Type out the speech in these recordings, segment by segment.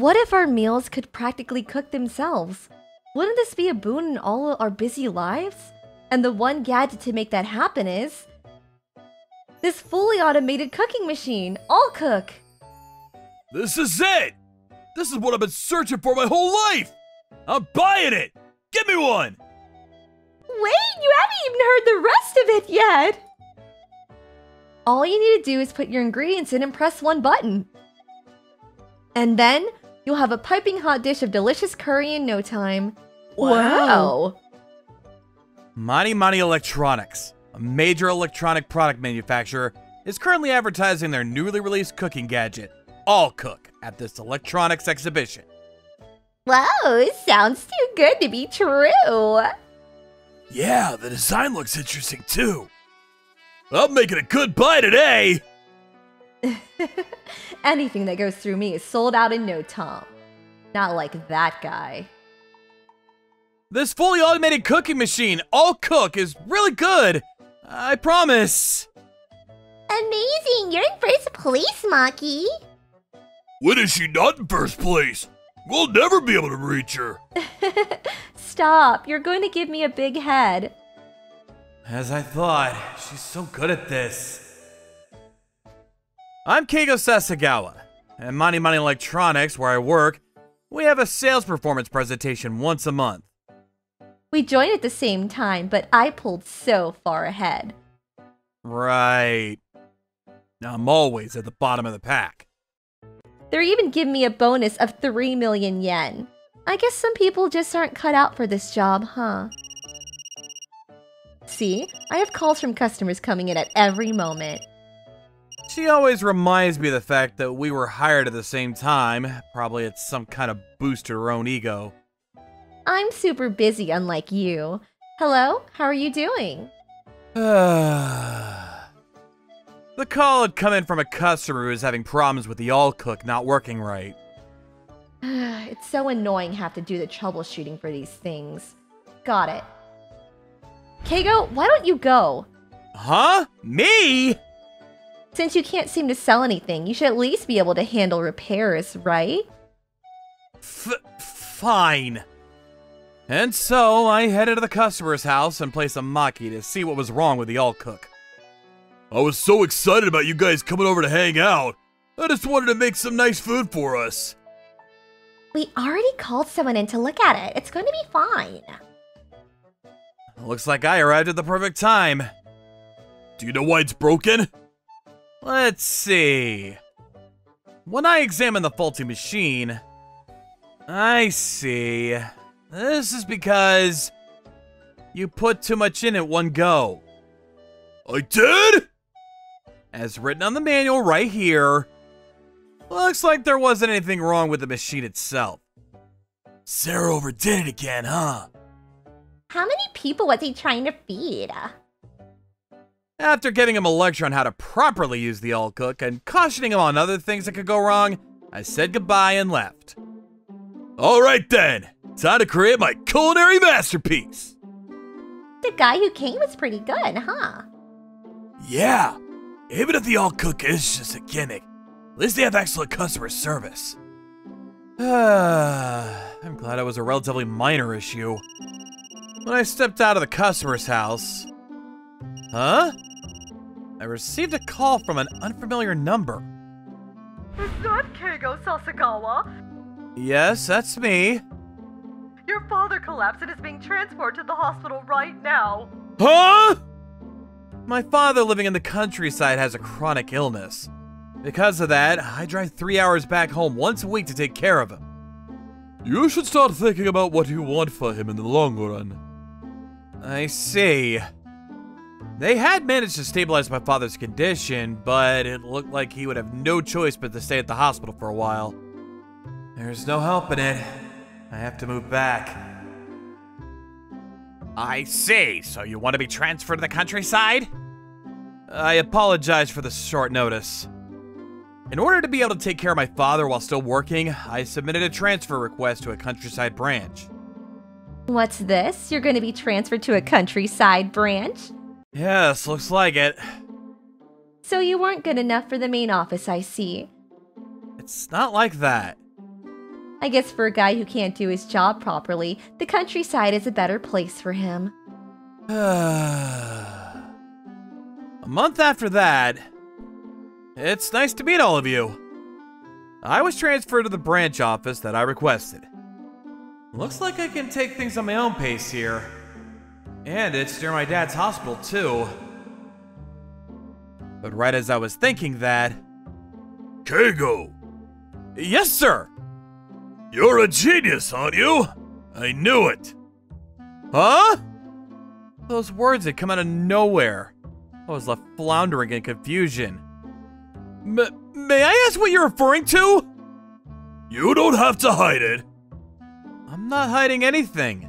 What if our meals could practically cook themselves? Wouldn't this be a boon in all our busy lives? And the one gadget to make that happen is this fully automated cooking machine, All Cook. This is it! This is what I've been searching for my whole life! I'm buying it! Give me one! Wait, you haven't even heard the rest of it yet! All you need to do is put your ingredients in and press one button. And then, you'll have a piping hot dish of delicious curry in no time. Wow! Mani Electronics, a major electronic product manufacturer, is currently advertising their newly released cooking gadget, All Cook, at this electronics exhibition. Whoa, sounds too good to be true! Yeah, the design looks interesting too. I'm making a good buy today! Anything that goes through me is sold out in no time. Not like that guy. This fully automated cooking machine, All Cook, is really good. I promise. Amazing! You're in first place, Maki. When is she not in first place? We'll never be able to reach her. Stop, you're going to give me a big head. As I thought, she's so good at this. I'm Keigo Sasagawa. At Mani Electronics, where I work, we have a sales performance presentation once a month. We joined at the same time, but I pulled so far ahead. Right. I'm always at the bottom of the pack. They're even giving me a bonus of 3 million yen. I guess some people just aren't cut out for this job, huh? See, I have calls from customers coming in at every moment. She always reminds me of the fact that we were hired at the same time. Probably it's some kind of boost to her own ego. I'm super busy, unlike you. Hello, how are you doing? The call had come in from a customer who was having problems with the All Cook not working right. It's so annoying have to do the troubleshooting for these things. Got it. Keigo, why don't you go? Huh? Me? Since you can't seem to sell anything, you should at least be able to handle repairs, right? Fine. And so, I headed to the customer's house and placed a Maki to see what was wrong with the All Cook. I was so excited about you guys coming over to hang out. I just wanted to make some nice food for us. We already called someone in to look at it. It's going to be fine. Looks like I arrived at the perfect time. Do you know why it's broken? Let's see. When I examine the faulty machine, I see. This is because you put too much in at one go. I did? As written on the manual right here, looks like there wasn't anything wrong with the machine itself. Sarah overdid it again, huh? How many people was he trying to feed? After giving him a lecture on how to properly use the All Cook and cautioning him on other things that could go wrong, I said goodbye and left. Alright then, time to create my culinary masterpiece! The guy who came was pretty good, huh? Yeah, even if the All Cook is just a gimmick, at least they have excellent customer service. I'm glad it was a relatively minor issue. When I stepped out of the customer's house... Huh? I received a call from an unfamiliar number. Is that Keigo Sasagawa? Yes, that's me. Your father collapsed and is being transported to the hospital right now. Huh? My father living in the countryside has a chronic illness. Because of that, I drive 3 hours back home once a week to take care of him. You should start thinking about what you want for him in the long run. I see. They had managed to stabilize my father's condition, but it looked like he would have no choice but to stay at the hospital for a while. There's no helping it. I have to move back. I see. So you want to be transferred to the countryside? I apologize for the short notice. In order to be able to take care of my father while still working, I submitted a transfer request to a countryside branch. What's this? You're going to be transferred to a countryside branch? Yes, looks like it. So you weren't good enough for the main office, I see. It's not like that. I guess for a guy who can't do his job properly, the countryside is a better place for him. A month after that, it's nice to meet all of you. I was transferred to the branch office that I requested. Looks like I can take things on my own pace here. And it's near my dad's hospital, too. But right as I was thinking that... Keigo! Yes, sir! You're a genius, aren't you? I knew it. Huh? Those words had come out of nowhere. I was left floundering in confusion. May I ask what you're referring to? You don't have to hide it. I'm not hiding anything.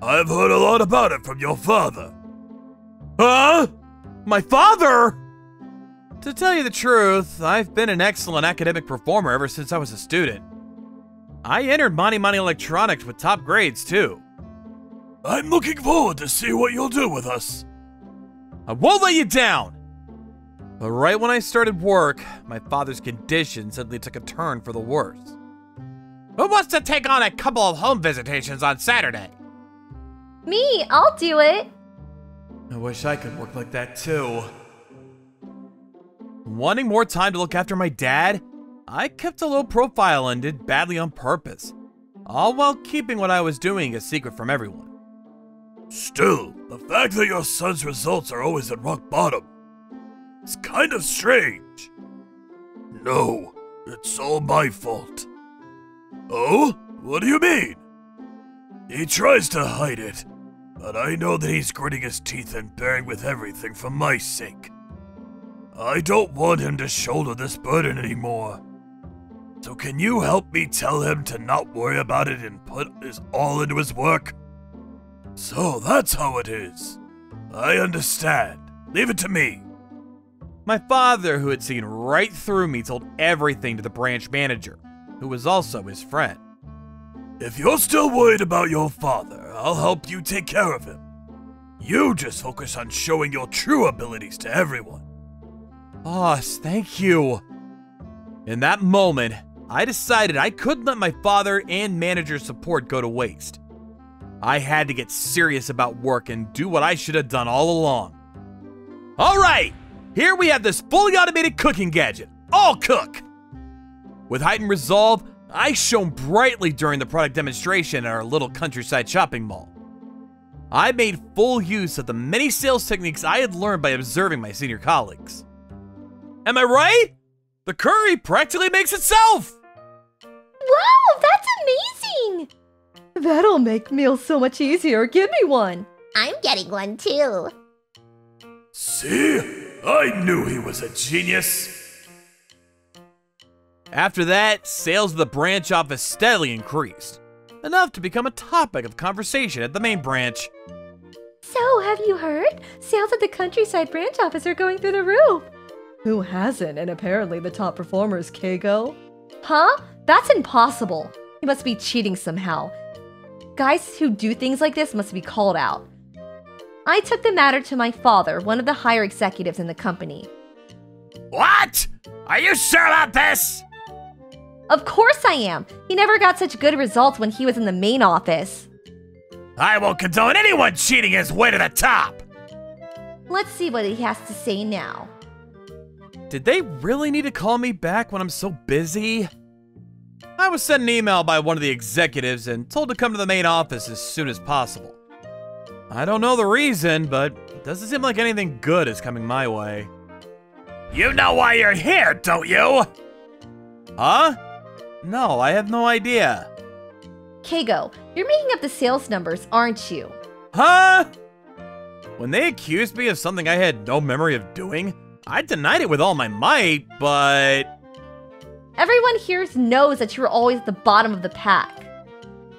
I've heard a lot about it from your father. Huh? My father? To tell you the truth, I've been an excellent academic performer ever since I was a student. I entered Money Electronics with top grades, too. I'm looking forward to see what you'll do with us. I won't let you down! But right when I started work, my father's condition suddenly took a turn for the worse. Who wants to take on a couple of home visitations on Saturday? Me, I'll do it. I wish I could work like that too. Wanting more time to look after my dad, I kept a low profile and did badly on purpose, all while keeping what I was doing a secret from everyone. Still, the fact that your son's results are always at rock bottom, it's kind of strange. No, it's all my fault. Oh? What do you mean? He tries to hide it, but I know that he's gritting his teeth and bearing with everything for my sake. I don't want him to shoulder this burden anymore. So can you help me tell him to not worry about it and put his all into his work? So that's how it is. I understand. Leave it to me. My father, who had seen right through me, told everything to the branch manager, who was also his friend. If you're still worried about your father, I'll help you take care of him. You just focus on showing your true abilities to everyone. Boss, thank you. In that moment, I decided I couldn't let my father and manager's support go to waste. I had to get serious about work and do what I should have done all along. All right, here we have this fully automated cooking gadget. I'll cook. With heightened resolve, I shone brightly during the product demonstration at our little countryside shopping mall. I made full use of the many sales techniques I had learned by observing my senior colleagues. Am I right? The curry practically makes itself! Wow, that's amazing! That'll make meals so much easier. Give me one. I'm getting one too. See? I knew he was a genius. After that, sales of the branch office steadily increased, enough to become a topic of conversation at the main branch. So, have you heard? Sales at the countryside branch office are going through the roof. Who hasn't? And apparently the top performer is Keigo. Huh? That's impossible. He must be cheating somehow. Guys who do things like this must be called out. I took the matter to my father, one of the higher executives in the company. What? Are you sure about this? Of course I am. He never got such good results when he was in the main office. I won't condone anyone cheating his way to the top. Let's see what he has to say now. Did they really need to call me back when I'm so busy? I was sent an email by one of the executives and told to come to the main office as soon as possible. I don't know the reason, but it doesn't seem like anything good is coming my way. You know why you're here, don't you? Huh? No, I have no idea. Keigo, you're making up the sales numbers, aren't you? Huh? When they accused me of something I had no memory of doing, I denied it with all my might, but... Everyone here knows that you were always at the bottom of the pack.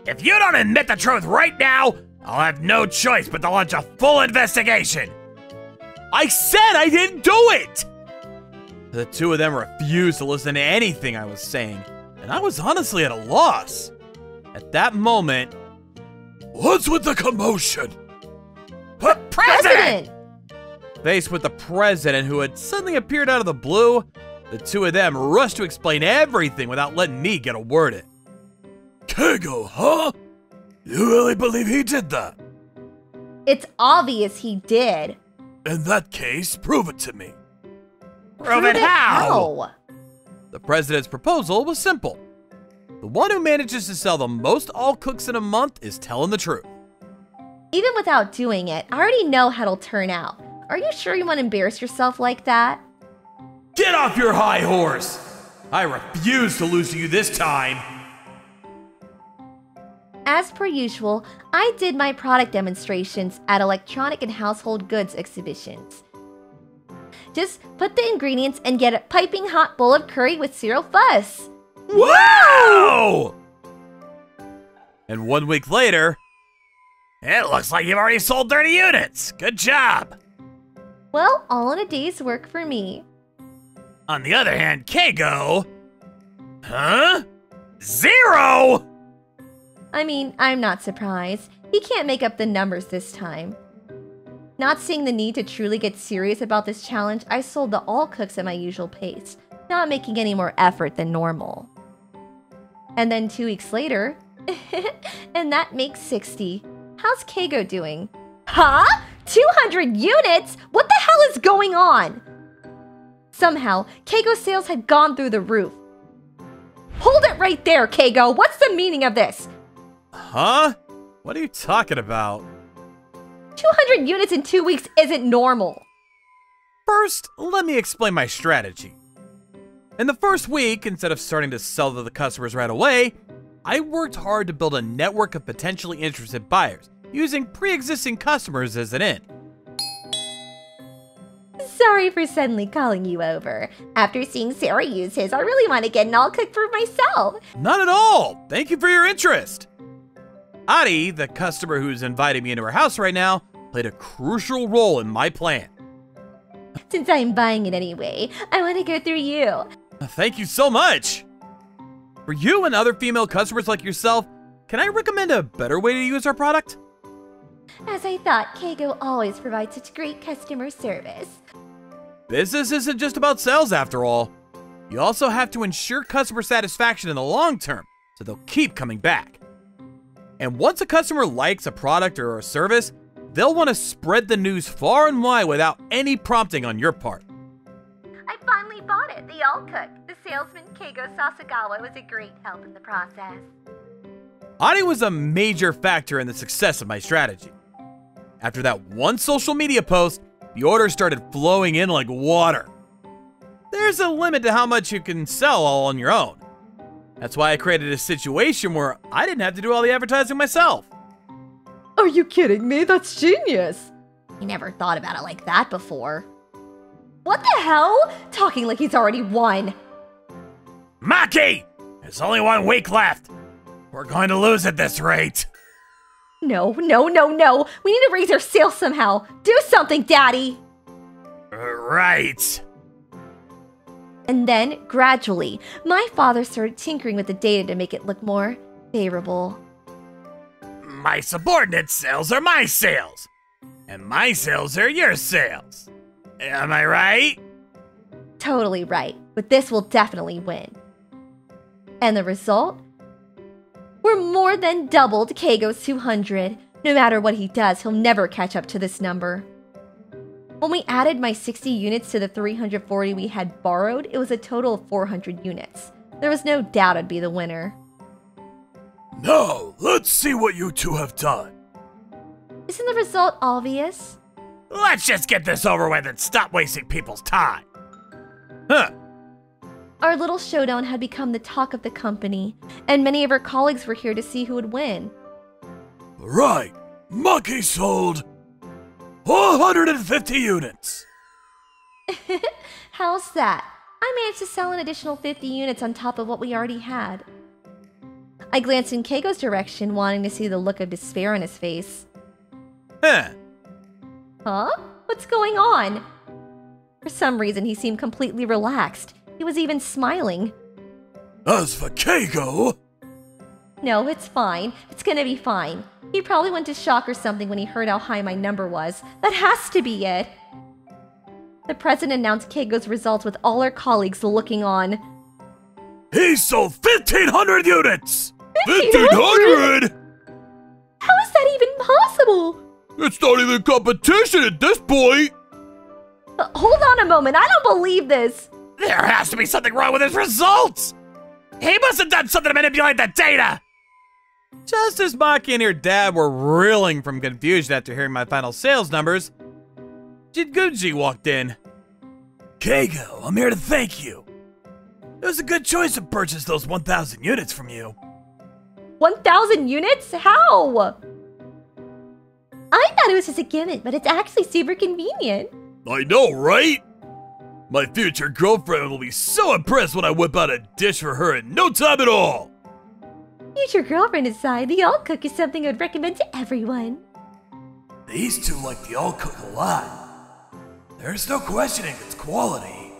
If you don't admit the truth right now, I'll have no choice but to launch a full investigation. I said I didn't do it! The two of them refused to listen to anything I was saying, and I was honestly at a loss. At that moment... What's with the commotion? President! Faced with the president who had suddenly appeared out of the blue, the two of them rushed to explain everything without letting me get a word in. Keigo, huh? You really believe he did that? It's obvious he did. In that case, prove it to me. Prove it how? How? The president's proposal was simple. The one who manages to sell the most all cooks in a month is telling the truth. Even without doing it, I already know how it'll turn out. Are you sure you want to embarrass yourself like that? Get off your high horse! I refuse to lose to you this time. As per usual, I did my product demonstrations at electronic and household goods exhibitions. Just put the ingredients and get a piping hot bowl of curry with zero fuss. Wow! And 1 week later, it looks like you've already sold 30 units. Good job. Well, all in a day's work for me. On the other hand, Keigo... Huh? 0? I mean, I'm not surprised. He can't make up the numbers this time. Not seeing the need to truly get serious about this challenge, I sold the all cooks at my usual pace, not making any more effort than normal. And then 2 weeks later, and that makes 60. How's Keigo doing? Huh? 200 units? What the hell is going on? Somehow, Keigo's sales had gone through the roof. Hold it right there, Keigo! What's the meaning of this? Huh? What are you talking about? 200 units in 2 weeks isn't normal. First, let me explain my strategy. In the first week, instead of starting to sell to the customers right away, I worked hard to build a network of potentially interested buyers, using pre-existing customers as an in. Sorry for suddenly calling you over. After seeing Sarah use his, I really want to get an all cooked for myself. Not at all! Thank you for your interest! Adi, the customer who's inviting me into her house right now, played a crucial role in my plan. Since I'm buying it anyway, I want to go through you. Thank you so much! For you and other female customers like yourself, can I recommend a better way to use our product? As I thought, Keigo always provides such great customer service. Business isn't just about sales after all. You also have to ensure customer satisfaction in the long term, so they'll keep coming back. And once a customer likes a product or a service, they'll want to spread the news far and wide without any prompting on your part. I finally bought it, the all cook. The salesman Keigo Sasagawa was a great help in the process. Adi was a major factor in the success of my strategy. After that one social media post, the orders started flowing in like water. There's a limit to how much you can sell all on your own. That's why I created a situation where I didn't have to do all the advertising myself. Are you kidding me? That's genius. I never thought about it like that before. What the hell? Talking like he's already won. Maki! There's only 1 week left. We're going to lose at this rate. No. We need to raise our sales somehow. Do something, Daddy. Right. And then, gradually, my father started tinkering with the data to make it look more favorable. My subordinate sales are my sales. And my sales are your sales. Am I right? Totally right, but this will definitely win. And the result? We're more than doubled Keigo's 200. No matter what he does, he'll never catch up to this number. When we added my 60 units to the 340 we had borrowed, it was a total of 400 units. There was no doubt I'd be the winner. Now, let's see what you two have done. Isn't the result obvious? Let's just get this over with and stop wasting people's time. Huh. Our little showdown had become the talk of the company, and many of our colleagues were here to see who would win. Right, Maki sold 450 units. How's that? I managed to sell an additional 50 units on top of what we already had. I glanced in Keigo's direction, wanting to see the look of despair on his face. Huh. Huh? What's going on? For some reason, he seemed completely relaxed. He was even smiling. As for Keigo... No, it's fine. It's gonna be fine. He probably went to shock or something when he heard how high my number was. That has to be it. The president announced Keigo's results with all our colleagues looking on. He sold 1,500 units! 1,500? How is that even possible? It's not even competition at this point. Hold on a moment, I don't believe this. There has to be something wrong with his results! He must have done something to manipulate the data! Just as Maki and her dad were reeling from confusion after hearing my final sales numbers, Jinguji walked in. Keigo, I'm here to thank you. It was a good choice to purchase those 1,000 units from you. 1,000 units? How? I thought it was just a gimmick, but it's actually super convenient. I know, right? My future girlfriend will be so impressed when I whip out a dish for her in no time at all. Future girlfriend aside, the alt cook is something I would recommend to everyone. These two like the alt cook a lot. There's no questioning its quality.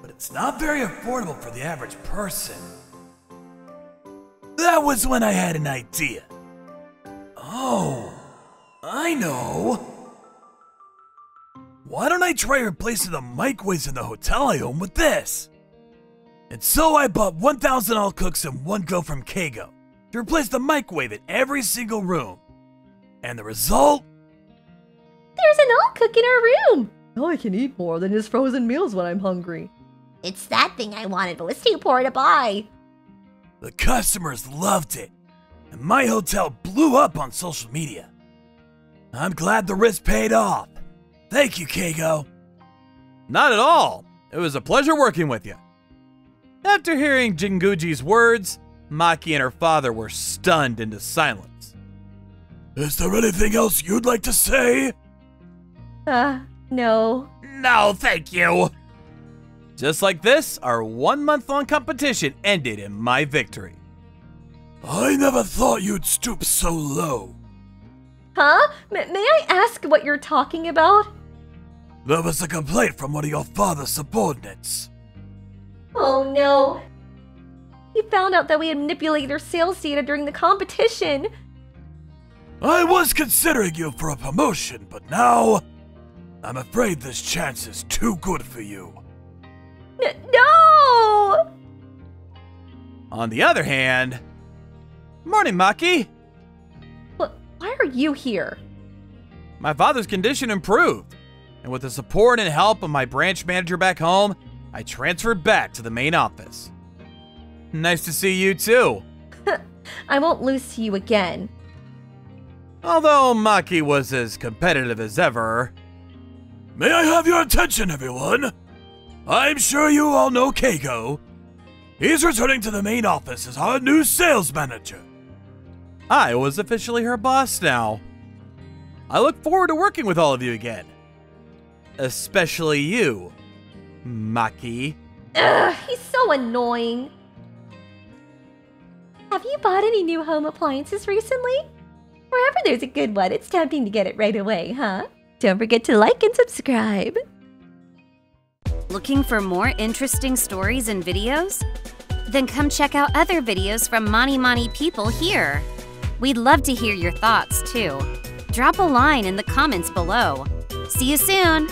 But it's not very affordable for the average person. That was when I had an idea. Oh, I know. Why don't I try replacing the microwaves in the hotel I own with this? And so I bought 1,000 alt cooks in one go from Keigo to replace the microwave in every single room. And the result? There's an alt cook in our room. Now I can eat more than his frozen meals when I'm hungry. It's that thing I wanted, but was too poor to buy. The customers loved it, and my hotel blew up on social media. I'm glad the risk paid off. Thank you, Keigo. Not at all. It was a pleasure working with you. After hearing Jinguji's words, Maki and her father were stunned into silence. Is there anything else you'd like to say? No. No, thank you. Just like this, our 1 month-long competition ended in my victory. I never thought you'd stoop so low. Huh? May I ask what you're talking about? There was a complaint from one of your father's subordinates. Oh no. He found out that we had manipulated our sales data during the competition. I was considering you for a promotion, but now I'm afraid this chance is too good for you. No! On the other hand... Morning, Maki. Why are you here? My father's condition improved, and with the support and help of my branch manager back home, I transferred back to the main office. Nice to see you too. I won't lose to you again. Although Maki was as competitive as ever. May I have your attention, everyone? I'm sure you all know Keigo. He's returning to the main office as our new sales manager. I was officially her boss now. I look forward to working with all of you again. Especially you, Maki. Ugh, he's so annoying. Have you bought any new home appliances recently? Wherever there's a good one, it's tempting to get it right away, huh? Don't forget to like and subscribe. Looking for more interesting stories and videos? Then come check out other videos from Mani Mani people here. We'd love to hear your thoughts, too. Drop a line in the comments below. See you soon!